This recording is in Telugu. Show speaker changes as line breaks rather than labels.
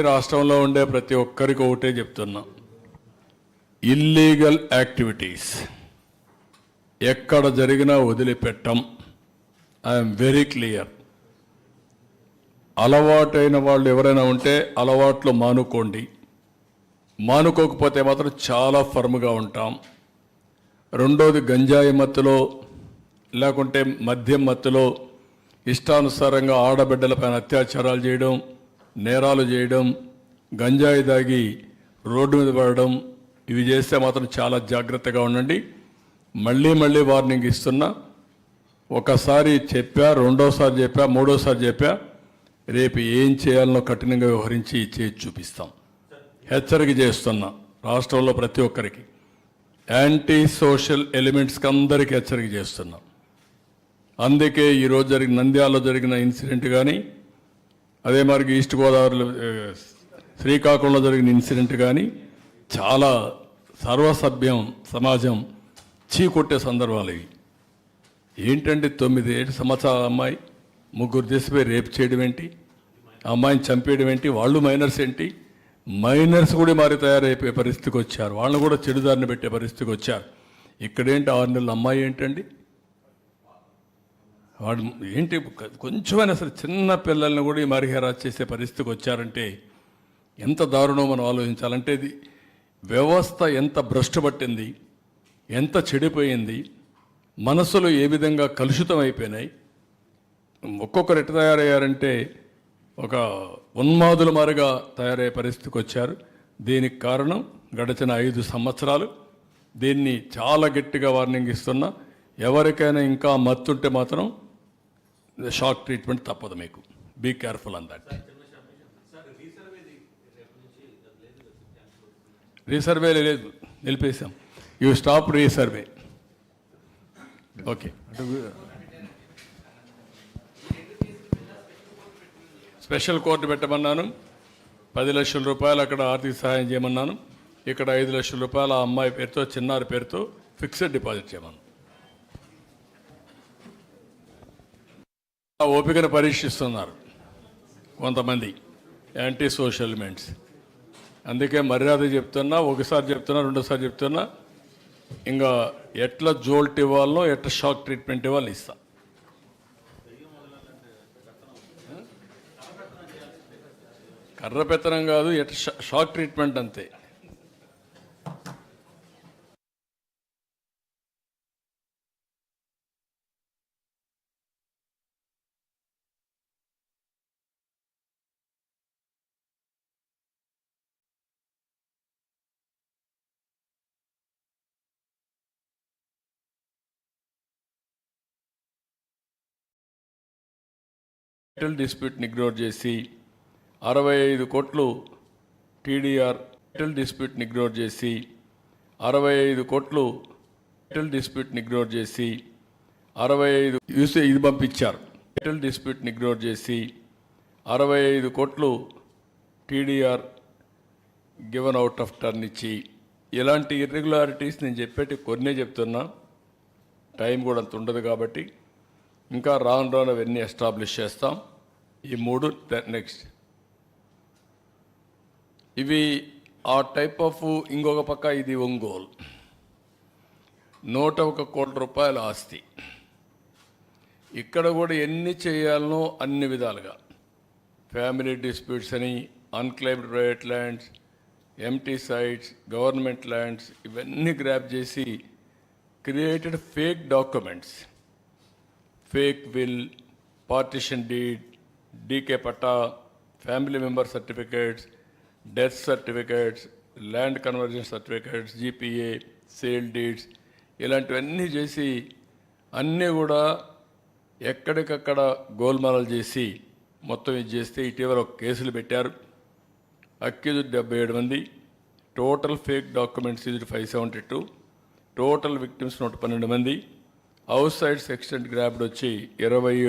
రాష్ట్రంలో ఉండే ప్రతి ఒక్కరికి ఒకటే చెప్తున్నా, ఇల్లీగల్ యాక్టివిటీస్ ఎక్కడ జరిగినా వదిలిపెట్టం. I'm very clear. అలవాటైన వాళ్ళు ఎవరైనా ఉంటే అలవాట్లు మానుకోండి, మానుకోకపోతే మాత్రం చాలా ఫర్మ్గా ఉంటాం. రెండోది, గంజాయి మత్తులో లేకుంటే మద్యం మత్తులో ఇష్టానుసారంగా ఆడబిడ్డలపైన అత్యాచారాలు చేయడం, నేరాలు చేయడం, గంజాయి దాగి రోడ్డు మీద పడడం, ఇవి చేస్తే మాత్రం చాలా జాగ్రత్తగా ఉండండి. మళ్ళీ వార్నింగ్ ఇస్తున్నా. ఒకసారి చెప్పా, రెండోసారి చెప్పా, మూడోసారి చెప్పా, రేపు ఏం చేయాలనో కఠినంగా వ్యవహరించి చేసి చూపిస్తాం. హెచ్చరిక చేస్తున్నా రాష్ట్రంలో ప్రతి ఒక్కరికి, యాంటీ సోషల్ ఎలిమెంట్స్కి అందరికీ హెచ్చరిక చేస్తున్నా. అందుకే ఈరోజు జరిగిన నంద్యాలలో జరిగిన ఇన్సిడెంట్ కానీ, అదే మరి ఈస్ట్ గోదావరిలో శ్రీకాకుళంలో జరిగిన ఇన్సిడెంట్ కానీ చాలా సర్వసభ్యం సమాజం చీకొట్టే సందర్భాలు ఇవి. ఏంటంటే 9 సంవత్సరాల అమ్మాయి ముగ్గురు దేశపై రేప్ చేయడం ఏంటి, అమ్మాయిని చంపేయడం ఏంటి, వాళ్ళు మైనర్స్ ఏంటి, మైనర్స్ కూడా మారి తయారైపోయే పరిస్థితికి వచ్చారు, వాళ్ళని కూడా చెడుదారిని పెట్టే పరిస్థితికి వచ్చారు. ఇక్కడేంటి 6 నెలల అమ్మాయి ఏంటండి, వాడు ఏంటి కొంచెమైనా సరే చిన్న పిల్లల్ని కూడా ఈ మరిహేరా చేసే పరిస్థితికి వచ్చారంటే ఎంత దారుణం మనం ఆలోచించాలంటే. ఇది వ్యవస్థ ఎంత భ్రష్టు పట్టింది, ఎంత చెడిపోయింది, మనసులు ఏ విధంగా కలుషితం అయిపోయినాయి. ఒక్కొక్కరు ఎట్లా తయారయ్యారంటే ఒక ఉన్మాదుల మారిగా తయారయ్యే పరిస్థితికి వచ్చారు. దీనికి కారణం గడిచిన 5 సంవత్సరాలు. దీన్ని చాలా గట్టిగా వార్నింగ్ ఇస్తున్నా. ఎవరికైనా ఇంకా మత్తుంటే మాత్రం షాక్ ట్రీట్మెంట్ తప్పదు మీకు. Be careful on that. Resurvey లేదు, నిలిపేశాం. You stop resurvey. Okay, special court పెట్టమన్నాను. 10 లక్షల రూపాయలు అక్కడ ఆర్థిక సహాయం చేయమన్నాను. ఇక్కడ 5 లక్షల రూపాయలు ఆ అమ్మాయి పేరుతో, చిన్నారి పేరుతో ఫిక్స్డ్ డిపాజిట్ చేయమన్నాను. ఆ ఓపికను పరీక్షిస్తున్నారు కొంతమంది యాంటీ సోషల్ ఎలిమెంట్స్. అందుకే మర్యాద చెప్తున్నా, ఒకసారి చెప్తున్నా, రెండోసారి చెప్తున్నా, ఇంకా ఎట్లా జోల్ట్ ఇవ్వాలో, ఎట్లా షాక్ ట్రీట్మెంట్ ఇవ్వాలి ఇస్తా. కర్ర పెత్తనం కాదు, ఎట్లా షాక్ ట్రీట్మెంట్ అంతే. టైటిల్ డిస్ప్యూట్ని ఇగ్నోర్ చేసి 65 కోట్లు టీడీఆర్ టైటిల్ డిస్ప్యూట్ని ఇగ్నోర్ చేసి 65 కోట్లు టైటిల్ డిస్ప్యూట్ని ఇగ్నోర్ చేసి 65 ఇది పంపించారు. టైటిల్ డిస్ప్యూట్ని ఇగ్నోర్ చేసి 65 కోట్లు TDR given out of turn ఇచ్చి, ఇలాంటి ఇర్రెగ్యులారిటీస్ నేను చెప్పేటి కొన్నే చెప్తున్నా. టైం కూడా అంత ఉండదు కాబట్టి ఇంకా రాను అవన్నీ ఎస్టాబ్లిష్ చేస్తాం. ఈ 3 నెక్స్ట్ ఇవి ఆ టైప్ ఆఫ్. ఇంకొక పక్క ఇది ఒంగోలు 101 కోట్ల రూపాయల ఆస్తి. ఇక్కడ కూడా ఎన్ని చేయాలనో అన్ని విధాలుగా ఫ్యామిలీ డిస్ప్యూట్స్ అని, unclaimed private lands, empty sites, government lands, ఇవన్నీ గ్రాప్ చేసి created fake documents, fake will, partition deed, DK patta, family member certificates, death certificates, land conversion certificates, GPA, sale deeds, ఇలాంటివన్నీ చేసి అన్నీ కూడా ఎక్కడికక్కడ గోల్మాలలు చేసి మొత్తం ఇది చేస్తే ఇటీవల ఒక కేసులు పెట్టారు. అక్యూజ్డ్ 77 మంది, టోటల్ ఫేక్ డాక్యుమెంట్స్ ఇది 572, టోటల్ విక్టిమ్స్ 112 మంది, అవుట్ సైడ్స్ ఎక్స్టెంట్ గ్రాబ్డ్ వచ్చి 27.